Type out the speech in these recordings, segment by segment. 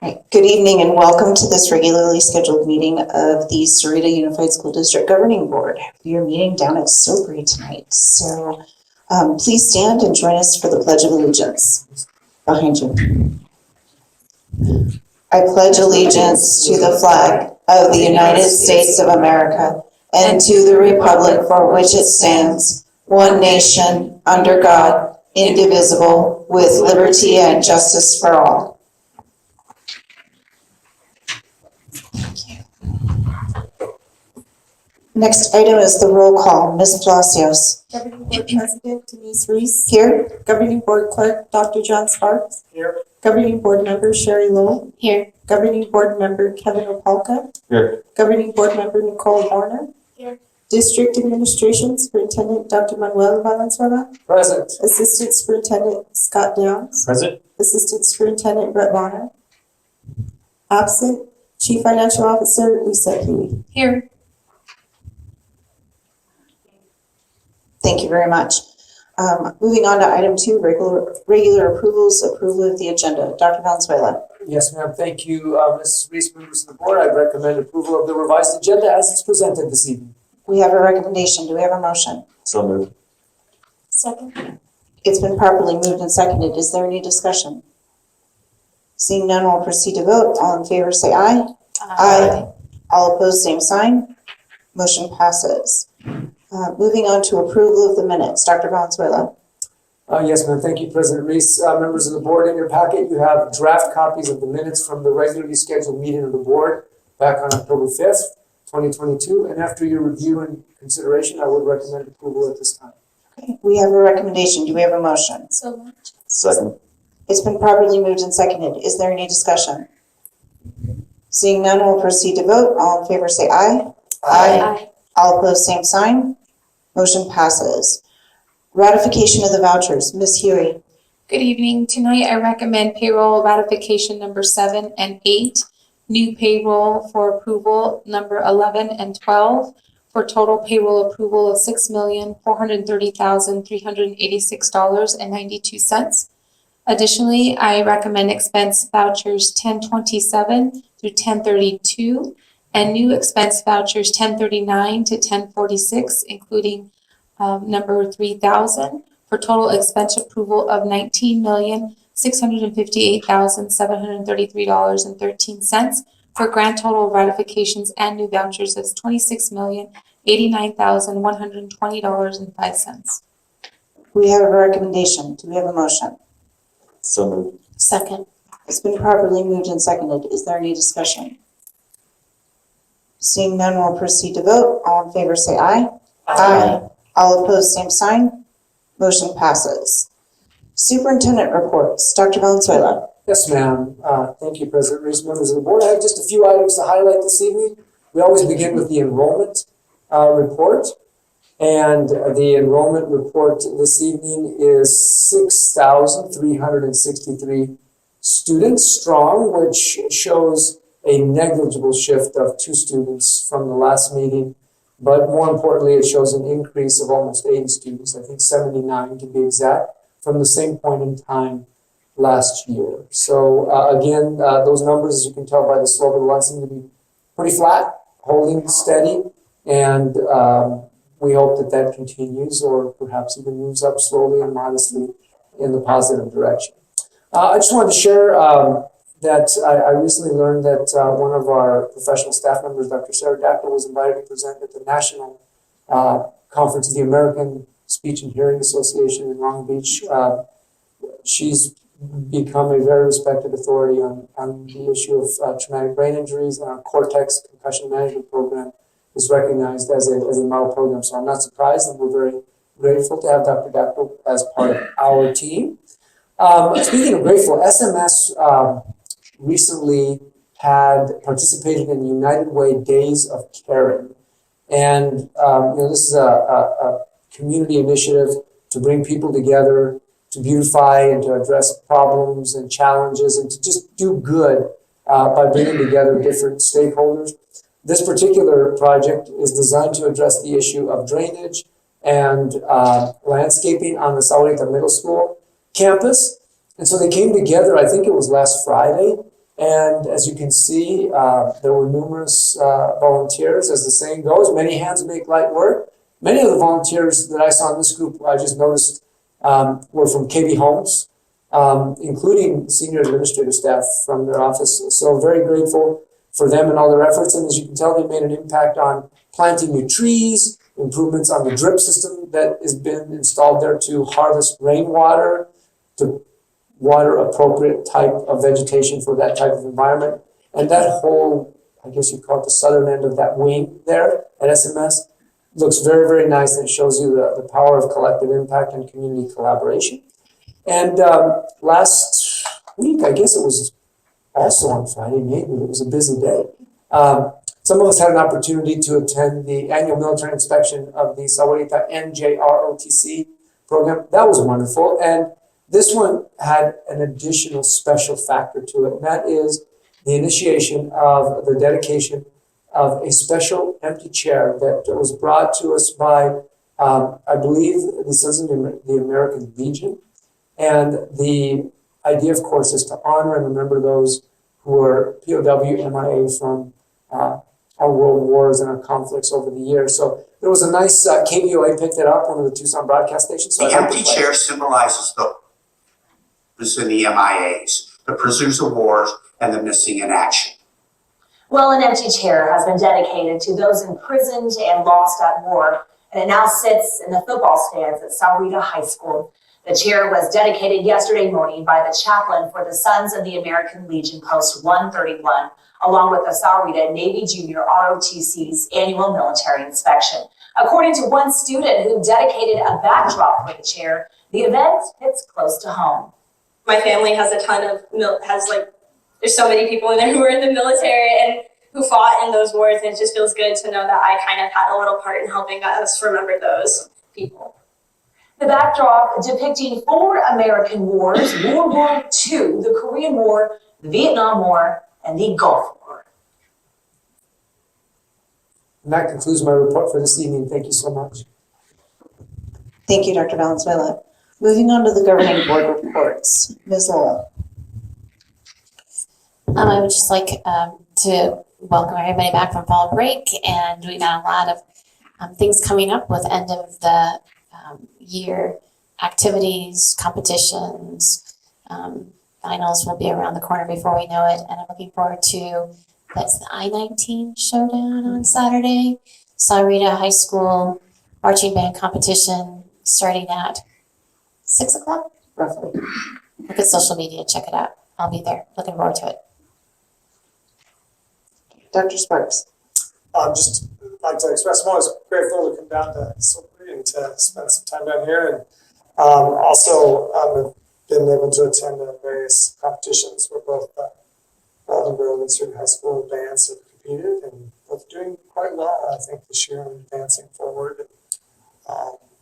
Right. Good evening and welcome to this regularly scheduled meeting of the Sahuarita Unified School District Governing Board. We are meeting down at Sobry tonight, so please stand and join us for the Pledge of Allegiance. Behind you. I pledge allegiance to the flag of the United States of America and to the republic for which it stands, one nation, under God, indivisible, with liberty and justice for all. Next item is the roll call. Ms. Palacios. Governing Board President Denise Reese. Here. Governing Board Clerk Dr. John Sparks. Here. Governing Board Member Sherry Lowell. Here. Governing Board Member Kevin Opalka. Here. Governing Board Member Nicole Warner. Here. District Administration Superintendent Dr. Manuel Valenzuela. Present. Assistant Superintendent Scott Downs. Present. Assistant Superintendent Brett Bonner. Absent Chief Financial Officer Lisa Huey. Here. Thank you very much. Moving on to item 2, regular approvals, approval of the agenda. Dr. Valenzuela. Yes, ma'am. Thank you, Mrs. Reese, members of the board. I recommend approval of the revised agenda as it's presented this evening. We have a recommendation. Do we have a motion? So moved. Second. It's been properly moved and seconded. Is there any discussion? Seeing none, we'll proceed to vote. All in favor say aye. Aye. All opposed, same sign. Motion passes. Moving on to approval of the minutes. Dr. Valenzuela. Yes, ma'am. Thank you, President Reese. Members of the board, in your packet, you have draft copies of the minutes from the regularly scheduled meeting of the board back on October 5th, 2022. And after your review and consideration, I would recommend approval at this time. Okay. We have a recommendation. Do we have a motion? So much. Second. It's been properly moved and seconded. Is there any discussion? Seeing none, we'll proceed to vote. All in favor say aye. Aye. All opposed, same sign. Motion passes. Ratification of the vouchers. Ms. Huey. Good evening. Tonight I recommend payroll ratification number 7 and 8, new payroll for approval number 11 and 12, for total payroll approval of $6,430,386.92. Additionally, I recommend expense vouchers 1027 through 1032 and new expense vouchers 1039 to 1046, including number 3,000, for total expense approval of $19,658,733.13, for grand total ratifications and new vouchers as $26,089,120.05. We have a recommendation. Do we have a motion? So moved. Second. It's been properly moved and seconded. Is there any discussion? Seeing none, we'll proceed to vote. All in favor say aye. Aye. All opposed, same sign. Motion passes. Superintendent reports. Dr. Valenzuela. Yes, ma'am. Thank you, President Reese, members of the board. I have just a few items to highlight this evening. We always begin with the enrollment report. And the enrollment report this evening is 6,363 students strong, which shows a negligible shift of 2 students from the last meeting. But more importantly, it shows an increase of almost 80 students, I think 79 to be exact, from the same point in time last year. So again, those numbers, as you can tell by the slope of the line, seem to be pretty flat, holding steady, and we hope that that continues or perhaps even moves up slowly and modestly in the positive direction. I just wanted to share that I recently learned that one of our professional staff members, Dr. Sahuarita, was invited to present at the National Conference of the American Speech and Hearing Association in Long Beach. She's become a very respected authority on the issue of traumatic brain injuries, and our Cortex Concussion Management Program is recognized as a model program. So I'm not surprised, and we're very grateful to have Dr. Dackel as part of our team. Speaking of grateful, SMS recently had participated in the United Way Days of Caring. And this is a community initiative to bring people together, to beautify and to address problems and challenges, and to just do good by bringing together different stakeholders. This particular project is designed to address the issue of drainage and landscaping on the Sahuarita Middle School campus. And so they came together, I think it was last Friday, And as you can see, there were numerous volunteers. As the saying goes, many hands make light work. Many of the volunteers that I saw in this group, I just noticed, were from KB Homes, including senior administrative staff from their office. So very grateful for them and all their efforts. And as you can tell, they made an impact on planting new trees, improvements on the drip system that has been installed there to harvest rainwater, to water appropriate type of vegetation for that type of environment. And that whole, I guess you'd call it the southern end of that wing there at SMS, looks very, very nice, and it shows you the power of collective impact and community collaboration. And last week, I guess it was also on Friday, maybe it was a busy day. Some of us had an opportunity to attend the annual military inspection of the Sahuarita NJROTC program. That was wonderful. And this one had an additional special factor to it, and that is the initiation of the dedication of a special empty chair that was brought to us by, I believe, the Sons of the American Legion. And the idea, of course, is to honor and remember those who are POW, MIA from our world wars and our conflicts over the years. So there was a nice, KVOA picked it up, one of the Tucson broadcast stations. So the empty chair symbolizes those in the MIAs, the prisoners of war, and the missing in action. Well, an empty chair has been dedicated to those imprisoned and lost at war, and it now sits in the football stands at Sahuarita High School. The chair was dedicated yesterday morning by the chaplain for the Sons of the American Legion Post 131, along with the Sahuarita Navy Junior ROTC's annual military inspection. According to one student who dedicated a backdrop for the chair, the event hits close to home. My family has a ton of, there's so many people in there who are in the military and who fought in those wars, and it just feels good to know that I kind of had a little part in helping us remember those people. The backdrop depicting 4 American wars: World War II, the Korean War, the Vietnam War, and the Gulf War. And that concludes my report for this evening. Thank you so much. Thank you, Dr. Valenzuela. Moving on to the governing board reports. Ms. Lowell. I would just like to welcome everybody back from fall break, and we got a lot of things coming up with end of the year activities, competitions. Finals will be around the corner before we know it, and I'm looking forward to that's the I-19 showdown on Saturday. Sahuarita High School marching band competition starting at 6 o'clock, roughly. Look at social media, check it out. I'll be there. Looking forward to it. Dr. Sparks. Just like to express I'm always grateful to come down to Silbury and to spend some time down here. And also I've been able to attend various competitions where both Walden Grove and Student High School bands have competed, and both doing quite well, I think, this year and advancing forward. And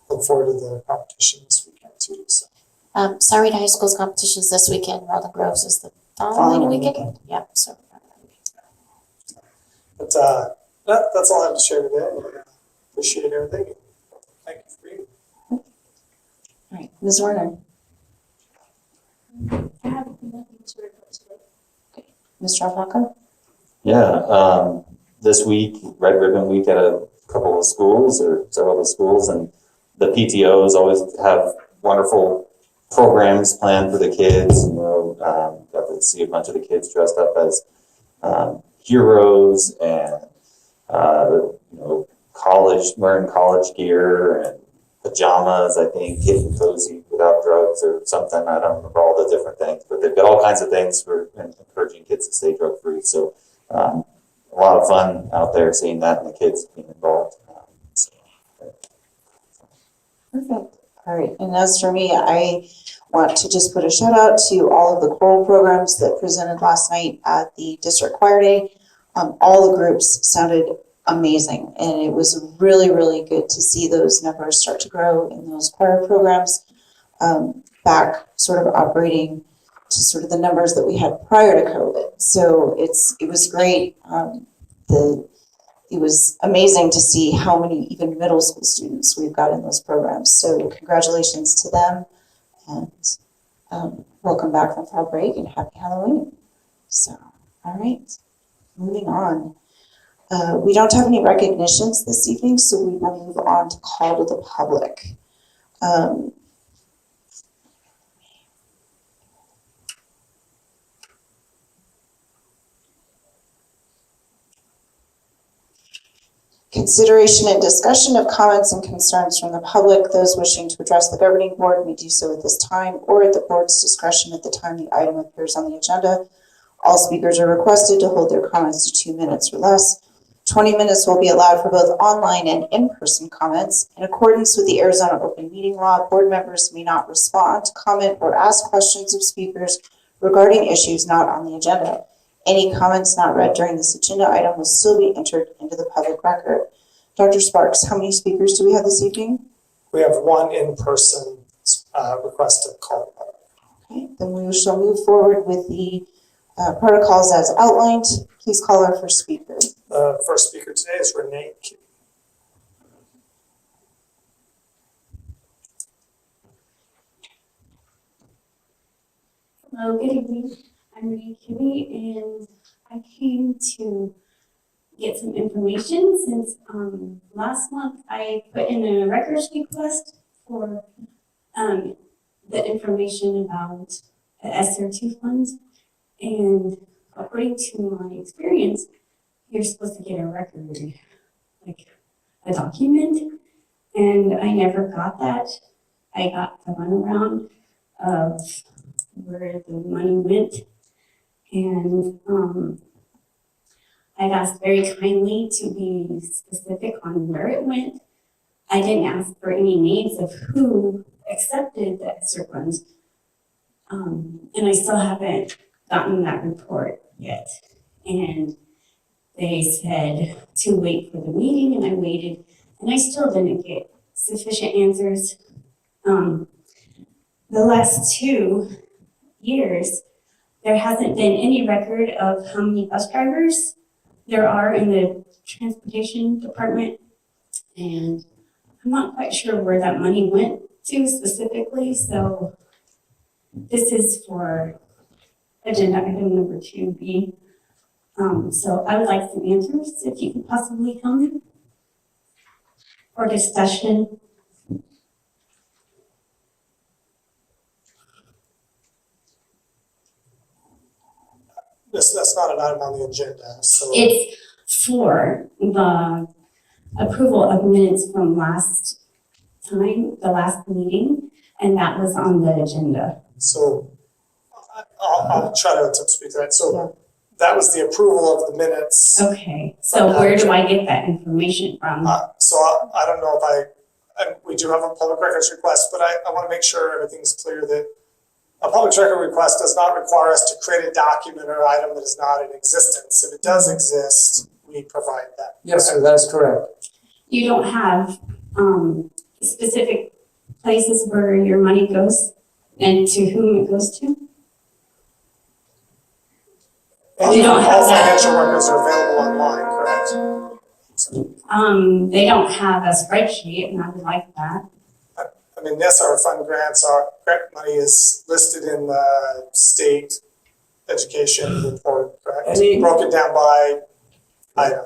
look forward to the competition this weekend too. So. Sahuarita High School's competitions this weekend. Walden Groves is the following weekend. Yeah, so. But that's all I have to share today. Appreciate everything. Thank you for being here. All right, Ms. Werner. I have nothing to report today. Okay. Mr. Alpaca. Yeah, this week, Red Ribbon Week at a couple of schools or several of the schools, and the PTOs always have wonderful programs planned for the kids. You know, got to see a bunch of the kids dressed up as heroes and you know, wearing college gear and pajamas, I think, getting cozy without drugs or something. I don't remember all the different things, but they've got all kinds of things for encouraging kids to stay drug free. So a lot of fun out there seeing that and the kids being involved. Perfect. All right, and as for me, I want to just put a shout out to all of the choral programs that presented last night at the district choir day. All the groups sounded amazing, and it was really, really good to see those numbers start to grow in those choir programs, back sort of operating to sort of the numbers that we had prior to COVID. So it was great. It was amazing to see how many even middle school students we've got in those programs. So congratulations to them, and welcome back from fall break and happy Halloween. So, all right, moving on. We don't have any recognitions this evening, so we will move on to call to the public. Consideration and discussion of comments and concerns from the public. Those wishing to address the governing board may do so at this time or at the board's discretion at the time the item appears on the agenda. All speakers are requested to hold their comments to 2 minutes or less. 20 minutes will be allowed for both online and in-person comments. In accordance with the Arizona Open Meeting Law, board members may not respond, comment, or ask questions of speakers regarding issues not on the agenda. Any comments not read during this agenda item will still be entered into the public record. Dr. Sparks, how many speakers do we have this evening? We have one in-person request to call. Okay, then we shall move forward with the protocols as outlined. Please call our first speaker. The first speaker today is Renee Key. Hello, good evening. I'm Renee Kimmy, and I came to get some information since last month I put in a records request for the information about the SR2 funds. And according to my experience, you're supposed to get a record, like a document, and I never got that. I got the runaround of where the money went. And I'd asked very kindly to be specific on where it went. I didn't ask for any names of who accepted the ESSER funds. And I still haven't gotten that report yet. And they said to wait for the meeting, and I waited, and I still didn't get sufficient answers. The last 2 years, there hasn't been any record of how many bus drivers there are in the transportation department. And I'm not quite sure where that money went to specifically, so this is for agenda item number 2B. So I would like some answers if you could possibly tell me. Or discussion. That's not an item on the agenda, so. It's for the approval of minutes from last time, the last meeting, and that was on the agenda. So I'll try to speak to that. So that was the approval of the minutes. Okay, so where do I get that information from? So I don't know if we do have a public records request, but I want to make sure everything's clear that a public record request does not require us to create a document or item that is not in existence. If it does exist, we provide that. Yes, sir, that's correct. You don't have specific places where your money goes and to whom it goes to? And You don't have all that. financial records are available online, correct? They don't have a spreadsheet, and I would like that. I mean, yes, our fund grant money is listed in the state education report, correct? Broken down by item.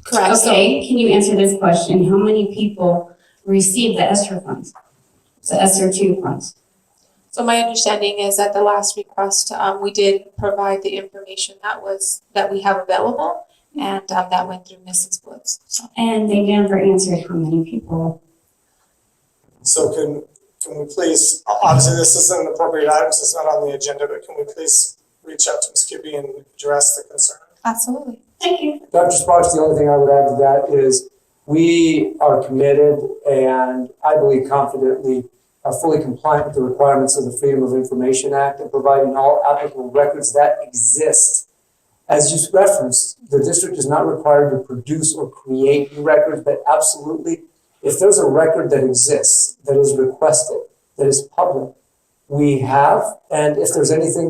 Correct. Okay, can you answer this question? How many people receive the ESSER funds? The ESSER2 funds? So my understanding is at the last request, we did provide the information that we have available, and that went through Mrs. Woods. So. And they never answered how many people. So can we please, obviously this isn't an appropriate item, so it's not on the agenda, but can we please reach out to Ms. Kibbe and address the concern? Absolutely. Thank you. Dr. Sparks, the only thing I would add to that is we are committed and I believe confidently are fully compliant with the requirements of the Freedom of Information Act and providing all applicable records that exist. As you referenced, the district is not required to produce or create new records, but absolutely, if there's a record that exists, that is requested, that is public, we have, and if there's anything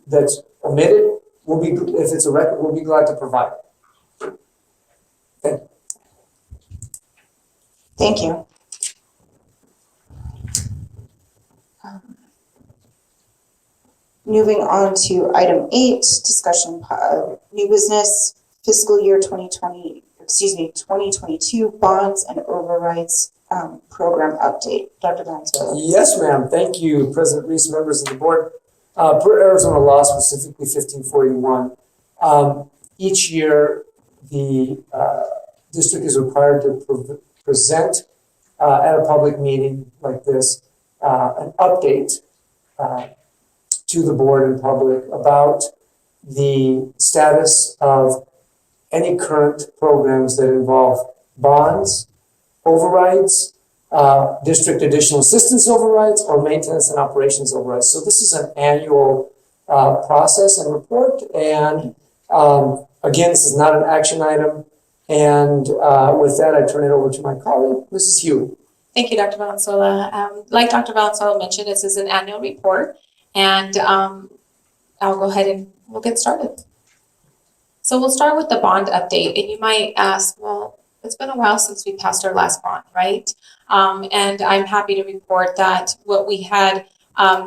that's omitted, if it's a record, we'll be glad to provide it. Thank you. Thank you. Moving on to item 8, discussion new business fiscal year 2022 bonds and overrides program update. Dr. Valenzuela. Yes, ma'am. Thank you, President Reese, members of the board. Per Arizona law, specifically 1541, each year the district is required to present at a public meeting like this an update to the board and public about the status of any current programs that involve bonds, overrides, district additional assistance overrides, or maintenance and operations overrides. So this is an annual process and report. And again, this is not an action item. And with that, I turn it over to my colleague, Mrs. Hewitt. Thank you, Dr. Valenzuela. Like Dr. Valenzuela mentioned, this is an annual report, and I'll go ahead and we'll get started. So we'll start with the bond update, and you might ask, well, it's been a while since we passed our last bond, right? And I'm happy to report that what we had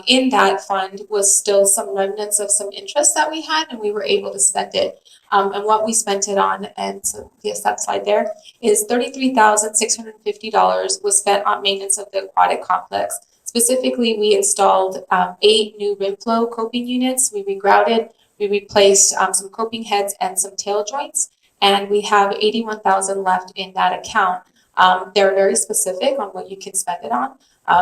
in that fund was still some remnants of some interest that we had, and we were able to spend it. And what we spent it on, and so yes, that slide there, is $33,650 was spent on maintenance of the aquatic complex. Specifically, we installed 8 new rim flow coping units. We regrouted, we replaced some coping heads and some tail joints, and we have $81,000 left in that account. They're very specific on what you can spend it on.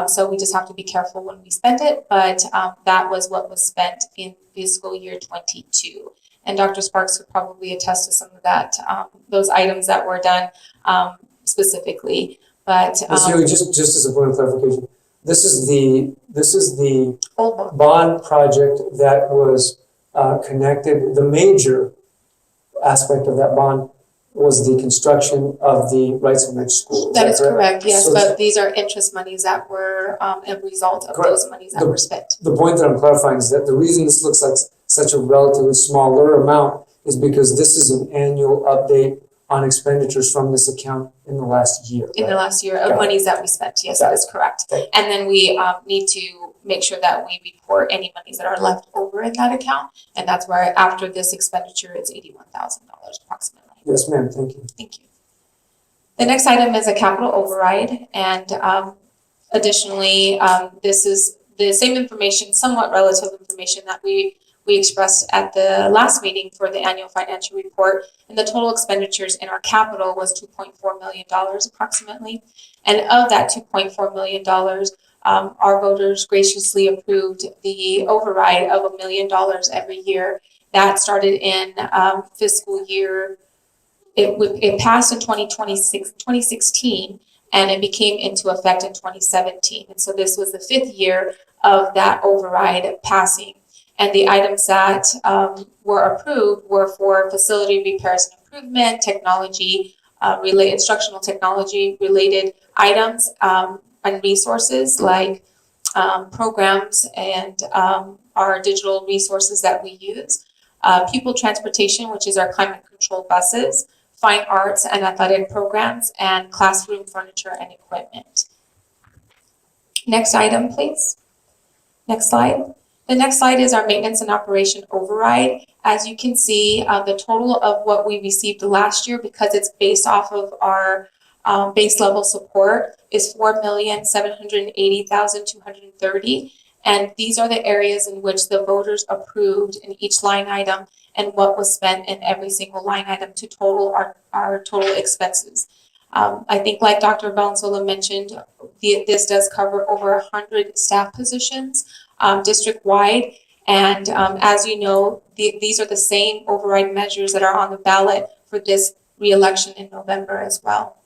So we just have to be careful when we spend it, but that was what was spent in fiscal year 22. And Dr. Sparks could probably attest to some of that, those items that were done specifically. But Ms. Hewitt, just as a point of clarification, this is the bond project that was connected. The major aspect of that bond was the construction of the Rights of Rich School. That is correct, yes, So but these are interest monies that were a result of those monies that were spent. The point that I'm clarifying is that the reason this looks like such a relatively smaller amount is because this is an annual update on expenditures from this account in the last year. In the last year of monies that we spent, yes, that is correct. And then we need to make sure that we report any monies that are left over in that account, and that's where after this expenditure, it's $81,000 approximately. Yes, ma'am, thank you. Thank you. The next item is a capital override, and additionally, this is the same information, somewhat relative information that we expressed at the last meeting for the annual financial report, and the total expenditures in our capital was $2.4 million approximately. And of that $2.4 million, our voters graciously approved the override of $1 million every year. That started in fiscal year. It passed in 2016, and it became into effect in 2017. And so this was the 5th year of that override passing. And the items that were approved were for facility repairs and improvement, technology, instructional technology related items, and resources like programs and our digital resources that we use, pupil transportation, which is our climate control buses, fine arts and athletic programs, and classroom furniture and equipment. Next item, please. Next slide. The next slide is our maintenance and operation override. As you can see, the total of what we received last year, because it's based off of our base level support, is $4,780,230. And these are the areas in which the voters approved in each line item and what was spent in every single line item to total our total expenses. I think like Dr. Valenzuela mentioned, this does cover over 100 staff positions district-wide. And as you know, these are the same override measures that are on the ballot for this re-election in November as well.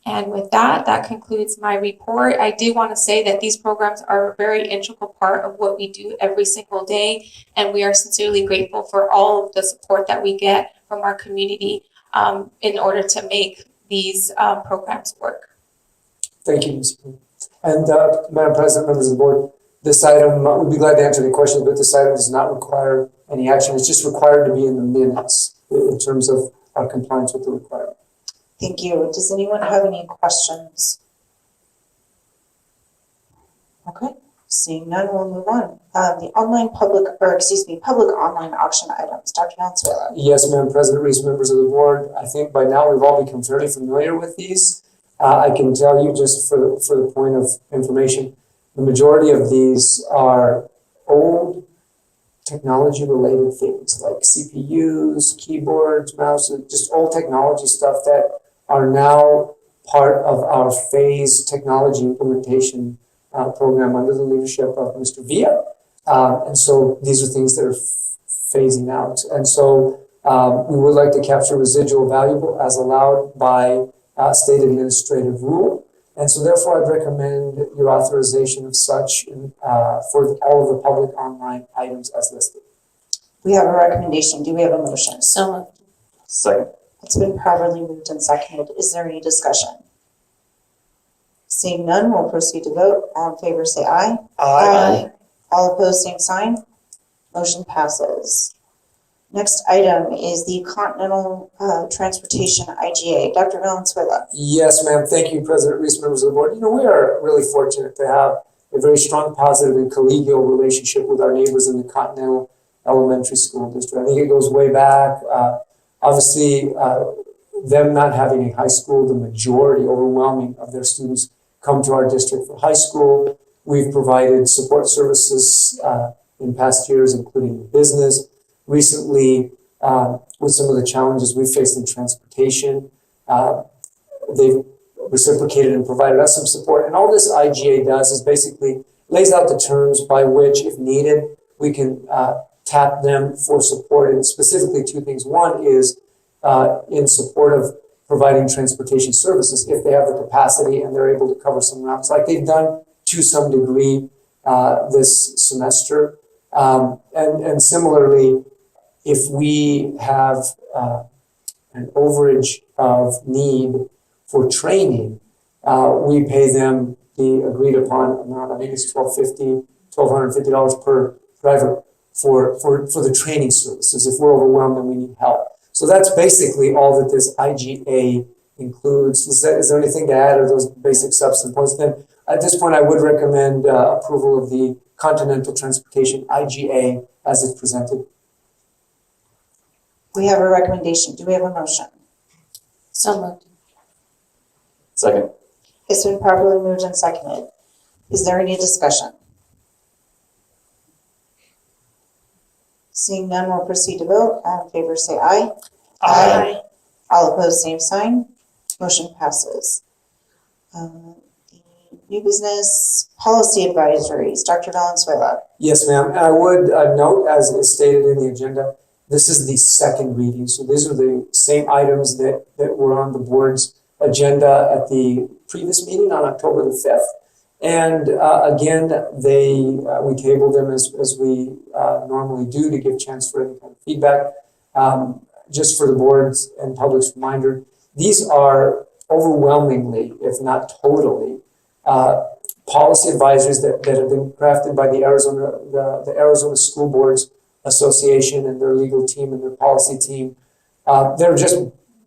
And with that, that concludes my report. I do want to say that these programs are a very integral part of what we do every single day, and we are sincerely grateful for all of the support that we get from our community in order to make these programs work. Thank you, Ms. Payne. And Madam President, members of the board, this item, we'd be glad to answer any questions, but this item does not require any action. It's just required to be in the minutes in terms of our compliance with the requirement. Thank you. Does anyone have any questions? Okay. Seeing none, we'll move on. The public online auction items. Dr. Valenzuela. Yes, Madam President Reese, members of the board, I think by now we've all become fairly familiar with these. I can tell you just for the point of information, the majority of these are old technology-related things like CPUs, keyboards, mouses, just old technology stuff that are now part of our phase technology implementation program under the leadership of Mr. Villa. And so these are things that are phasing out. And so we would like to capture residual value as allowed by state administrative rule. And so therefore I'd recommend your authorization of such for all of the public online items as listed. We have a recommendation. Do we have a motion? So moved. Second. It's been properly moved and seconded. Is there any discussion? Seeing none, we'll proceed to vote. All in favor, say aye. Aye. All opposed, same sign. Motion passes. Next item is the Continental Transportation IGA. Dr. Valenzuela. Yes, ma'am. Thank you, President Reese, members of the board. You know, we are really fortunate to have a very strong, positive, and collegial relationship with our neighbors in the Continental Elementary School District. I think it goes way back. Obviously, them not having a high school, the majority, overwhelming of their students come to our district for high school. We've provided support services in past years, including business. Recently, with some of the challenges we've faced in transportation, they've reciprocated and provided us some support. And all this IGA does is basically lays out the terms by which, if needed, we can tap them for support. And specifically two things. One is in support of providing transportation services if they have the capacity and they're able to cover some routes, like they've done to some degree this semester. And similarly, if we have an overage of need for training, we pay them the agreed upon amount. I think it's $1,250 per driver for the training services. If we're overwhelmed and we need help. So that's basically all that this IGA includes. Is there anything to add, or those basic substance points? Then at this point, I would recommend approval of the Continental Transportation IGA as it's presented. We have a recommendation. Do we have a motion? So moved. Second. It's been properly moved and seconded. Is there any discussion? Seeing none, we'll proceed to vote. All in favor, say aye. Aye. All opposed, same sign. Motion passes. The new business policy advisories. Dr. Valenzuela. Yes, ma'am. And I would note, as is stated in the agenda, this is the second reading. So these are the same items that were on the board's agenda at the previous meeting on October the 5th. And again, we tabled them as we normally do to give chance for any kind of feedback. Just for the board's and public's reminder, these are overwhelmingly, if not totally, policy advisories that have been crafted by the Arizona School Boards Association and their legal team and their policy team. They're just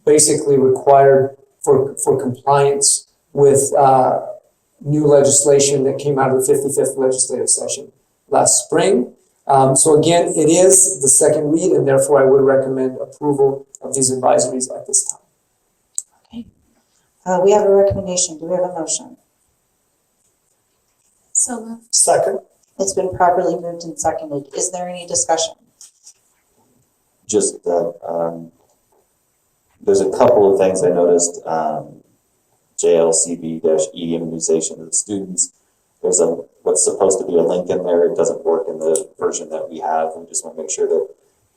basically required for compliance with new legislation that came out of the 55th legislative session last spring. So again, it is the second read, and therefore I would recommend approval of these advisories at this time. Okay. We have a recommendation. Do we have a motion? So moved. Second. It's been properly moved and seconded. Is there any discussion? Just that there's a couple of things I noticed. JLCB-E immunization of the students. There's what's supposed to be a link in there. It doesn't work in the version that we have. We just want to make sure that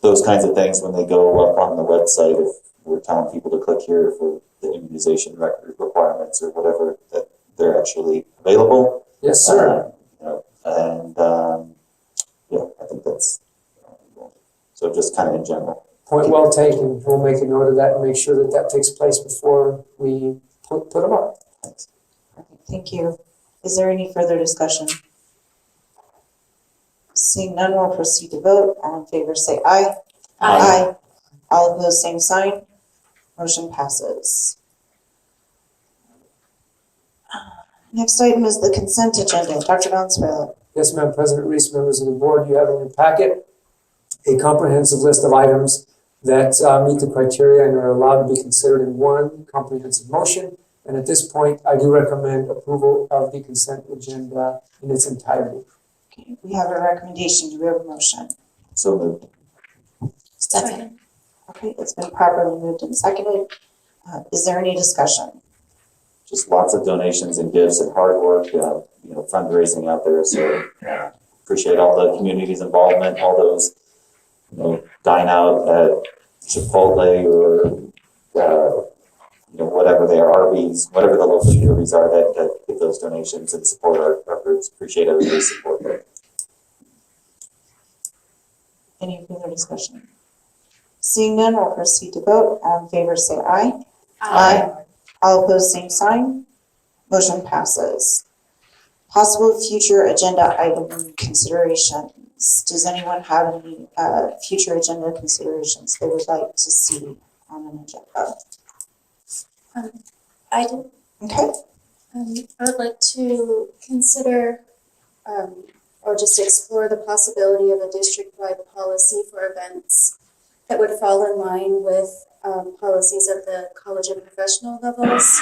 those kinds of things, when they go up on the website, if we're telling people to click here for the immunization record requirements or whatever, that they're actually available. Yes, sir. Yeah, I think that's so. Just kind of in general. Point well taken. We'll make a note of that and make sure that takes place before we put them up. Thanks. Thank you. Is there any further discussion? Seeing none, we'll proceed to vote. All in favor, say aye. Aye. All opposed, same sign. Motion passes. Next item is the consent agenda. Dr. Valenzuela. Yes, ma'am, President Reese, members of the board, you have in your packet a comprehensive list of items that meet the criteria and are allowed to be considered in one comprehensive motion. And at this point, I do recommend approval of the consent agenda in its entirety. Okay, we have a recommendation. Do we have a motion? So moved. Second. Okay, it's been properly moved and seconded. Is there any discussion? Just lots of donations and gifts and hard work, fundraising out there. So appreciate all the community's involvement, all those, dine out at Chipotle or, whatever they are, Arby's, whatever the local eateries are that give those donations and support our groups. Appreciate everybody's support there. Any further discussion? Seeing none, we'll proceed to vote. All in favor, say aye. All opposed, same sign. Motion passes. Possible future agenda item considerations. Does anyone have any future agenda considerations they would like to see on an agenda? I do. Okay. I would like to consider or just explore the possibility of a district-wide policy for events that would fall in line with policies of the college and professional levels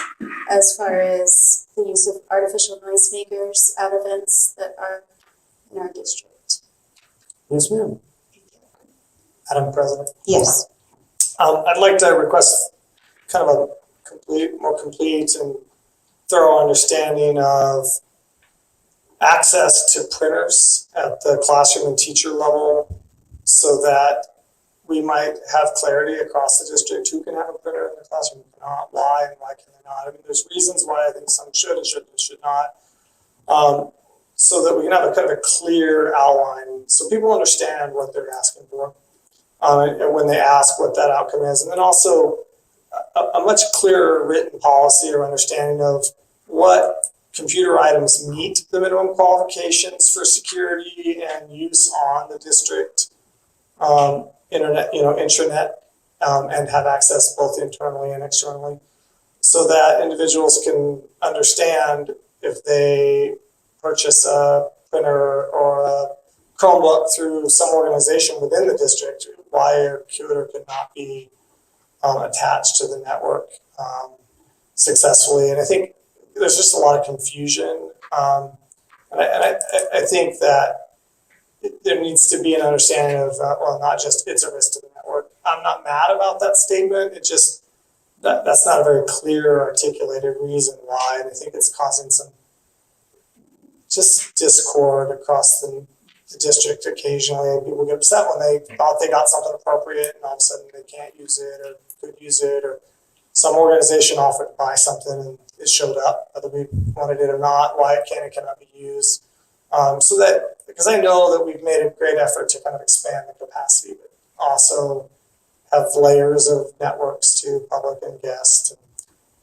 as far as the use of artificial noise makers at events that are in our district. Yes, ma'am. Madam President. Yes. I'd like to request kind of a more complete and thorough understanding of access to printers at the classroom and teacher level so that we might have clarity across the district who can have a printer in the classroom, who cannot, why, and why can they not. I mean, there's reasons why I think some should and should not. So that we can have a kind of a clear outline so people understand what they're asking for. And when they ask what that outcome is. And then also a much clearer written policy or understanding of what computer items meet the minimum qualifications for security and use on the district intranet, and have access both internally and externally, so that individuals can understand if they purchase a printer or a Chromebook through some organization within the district, why a computer could not be attached to the network successfully. And I think there's just a lot of confusion. And I think that there needs to be an understanding of, not just it's a risk to the network. I'm not mad about that statement. It just, that's not a very clear, articulated reason why. And I think it's causing some just discord across the district occasionally. People get upset when they thought they got something appropriate and all of a sudden they can't use it or could use it, or some organization offered to buy something and it showed up, whether we wanted it or not, why it can and cannot be used. So that, because I know that we've made a great effort to kind of expand the capacity, but also have layers of networks to public and guest.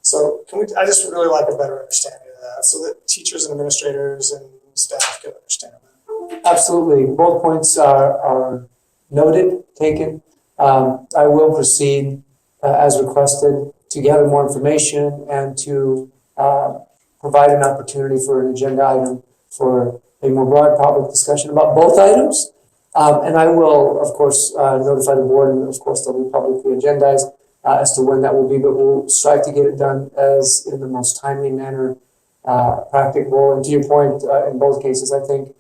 So I just would really like a better understanding of that so that teachers and administrators and staff can understand that. Absolutely. Both points are noted, taken. I will proceed as requested to gather more information and to provide an opportunity for an agenda item for a more broad public discussion about both items. And I will, of course, notify the board, and of course they'll be publicly agendized as to when that will be, but we'll strive to get it done as in the most timely manner practicable. And to your point, in both cases, I think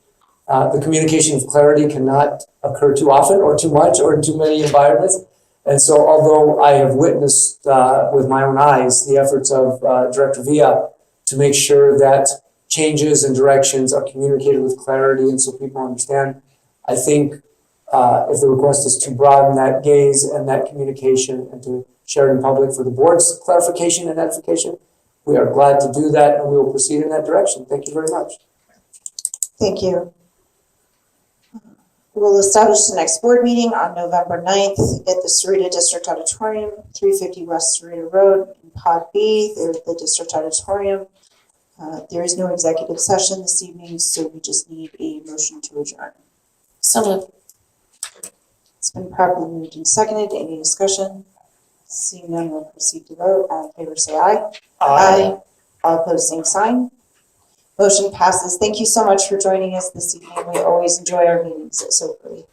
the communication of clarity cannot occur too often or too much or in too many environments. And so although I have witnessed with my own eyes the efforts of Director Villa to make sure that changes and directions are communicated with clarity and so people understand, I think if the request is to broaden that gaze and that communication and to share it in public for the board's clarification and edification, we are glad to do that and we will proceed in that direction. Thank you very much. Thank you. We'll establish the next board meeting on November 9th at the Sahuarita District Auditorium, 350 West Sahuarita Road in Pod B. There's the District Auditorium. There is no executive session this evening, so we just need a motion to adjourn. So moved. It's been properly moved and seconded. Any discussion? Seeing none, we'll proceed to vote. All in favor, say aye. Aye. All opposed, same sign. Motion passes. Thank you so much for joining us this evening. We always enjoy our meetings at Sahuarita.